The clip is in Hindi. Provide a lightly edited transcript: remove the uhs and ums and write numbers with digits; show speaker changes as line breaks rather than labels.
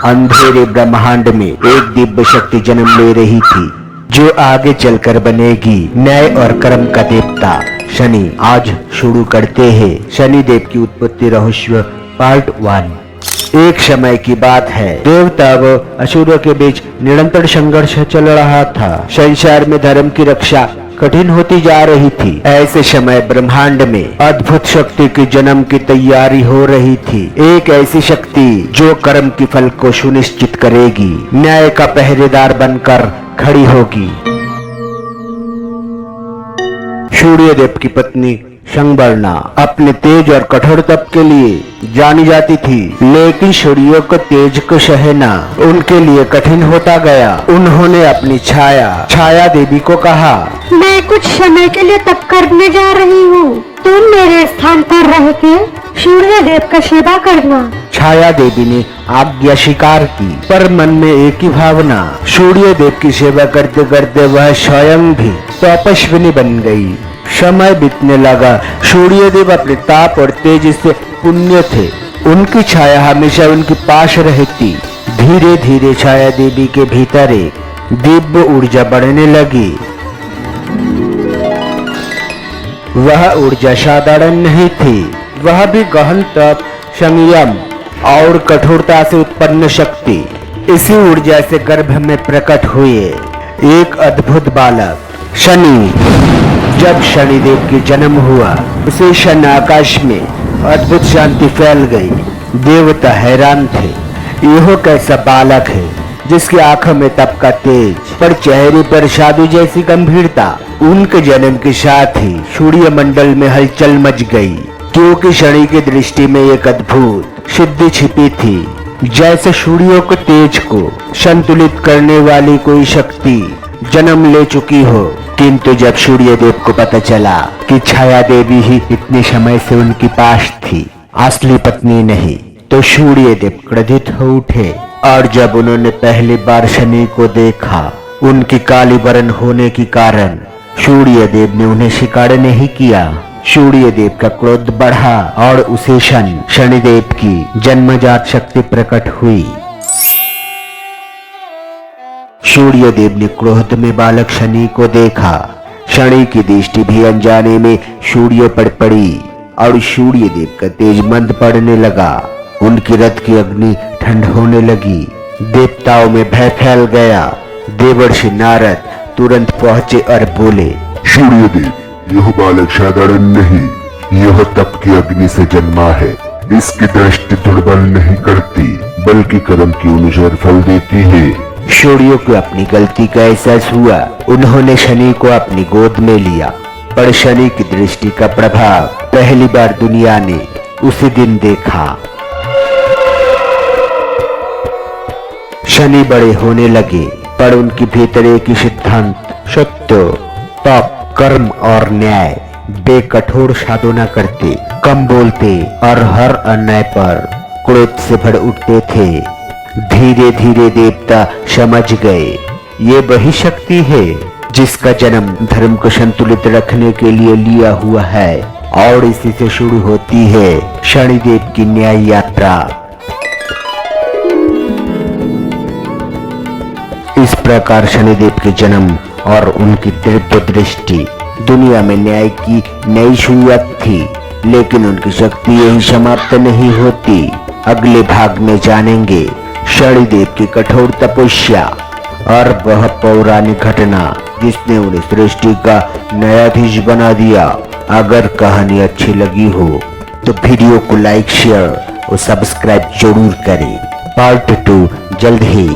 अंधेरे ब्रह्मांड में एक दिव्य शक्ति जन्म ले रही थी जो आगे चलकर बनेगी न्याय और कर्म का देवता शनि। आज शुरू करते हैं शनि देव की उत्पत्ति रहस्य पार्ट 1। एक समय की बात है, देवता व असुरों के बीच निरंतर संघर्ष चल रहा था। संसार में धर्म की रक्षा कठिन होती जा रही थी। ऐसे समय ब्रह्मांड में अद्भुत शक्ति के जन्म की तैयारी हो रही थी। एक ऐसी शक्ति जो कर्म की फल को सुनिश्चित करेगी, न्याय का पहरेदार बनकर खड़ी होगी। सूर्य देव की पत्नी संबर्णा अपने तेज और कठोर तप के लिए जानी जाती थी, लेकिन सूर्य को तेज को सहना उनके लिए कठिन होता गया। उन्होंने अपनी छाया देवी को कहा,
मैं कुछ समय के लिए तप करने जा रही हूँ, तुम मेरे स्थान पर रह के सूर्य देव का सेवा करना।
छाया देवी ने आज्ञा स्वीकार की, पर मन में एक ही भावना, सूर्य देव की सेवा करते करते वह स्वयं भी तपस्विनी बन गई। समय बीतने लगा। सूर्य देव अपने ताप और तेज से पुण्य थे, उनकी छाया हमेशा उनके पास रहती। धीरे धीरे छाया देवी के भीतर एक दिव्य ऊर्जा बढ़ने लगी। वह ऊर्जा साधारण नहीं थी, वह भी गहन तप, संयम और कठोरता से उत्पन्न शक्ति। इसी ऊर्जा से गर्भ में प्रकट हुए एक अद्भुत बालक शनि। जब शनिदेव की जन्म हुआ, उसी क्षण आकाश में अद्भुत शांति फैल गई। देवता हैरान थे, यह कैसा बालक है जिसकी आंखों में तप का तेज, पर चेहरे पर साधु जैसी गंभीरता। उनके जन्म के साथ ही सूर्य मंडल में हलचल मच गई, क्योंकि शनि की दृष्टि में एक अद्भुत सिद्धि छिपी थी, जैसे सूर्य को तेज को संतुलित करने वाली कोई शक्ति जन्म ले चुकी हो। किंतु जब सूर्य देव को पता चला कि छाया देवी ही इतने समय से उनके पास थी, असली पत्नी नहीं, तो सूर्य देव क्रोधित हो उठे। और जब उन्होंने पहली बार शनि को देखा, उनकी काली वर्ण होने के कारण सूर्य देव ने उन्हें स्वीकार नहीं किया। सूर्य देव का क्रोध बढ़ा और उसी क्षण शनिदेव की जन्मजात शक्ति प्रकट हुई। सूर्य देव ने क्रोध में बालक शनि को देखा। शनि की दृष्टि भी अनजाने में सूर्य पर पड़ी और सूर्य देव का तेज मंद पड़ने लगा। उनकी रथ की अग्नि ठंड होने लगी। देवताओं में भय फैल गया। देवर्षि नारद तुरंत पहुंचे और बोले,
सूर्य देव, यह बालक साधारण नहीं, यह तप की अग्नि से जन्मा है। इसकी दृष्टि दुर्बल नहीं करती, बल्कि कर्म के अनुसार फल देती है।
सूर्य को अपनी गलती का एहसास हुआ। उन्होंने शनि को अपनी गोद में लिया, पर शनि की दृष्टि का प्रभाव पहली बार दुनिया ने उसी दिन देखा। शनि बड़े होने लगे, पर उनके भीतर एक ही सिद्धांत, सत्य, तप, कर्म और न्याय। वे कठोर साधना करते, कम बोलते और हर अन्याय पर क्रोध से भर उठते थे। धीरे धीरे देवता समझ गए, ये वही शक्ति है जिसका जन्म धर्म को संतुलित रखने के लिए लिया हुआ है, और इसी से शुरू होती है शनिदेव की न्याय यात्रा। इस प्रकार शनिदेव के जन्म और उनकी दिव्य दृष्टि दुनिया में न्याय की नई शुरुआत थी। लेकिन उनकी शक्ति यही समाप्त नहीं होती। अगले भाग में जानेंगे शनिदेव की कठोर तपस्या और वह पौराणिक घटना जिसने उन्हें सृष्टि का न्यायाधीश बना दिया। अगर कहानी अच्छी लगी हो तो वीडियो को लाइक, शेयर और सब्सक्राइब जरूर करें। पार्ट 2 जल्द ही।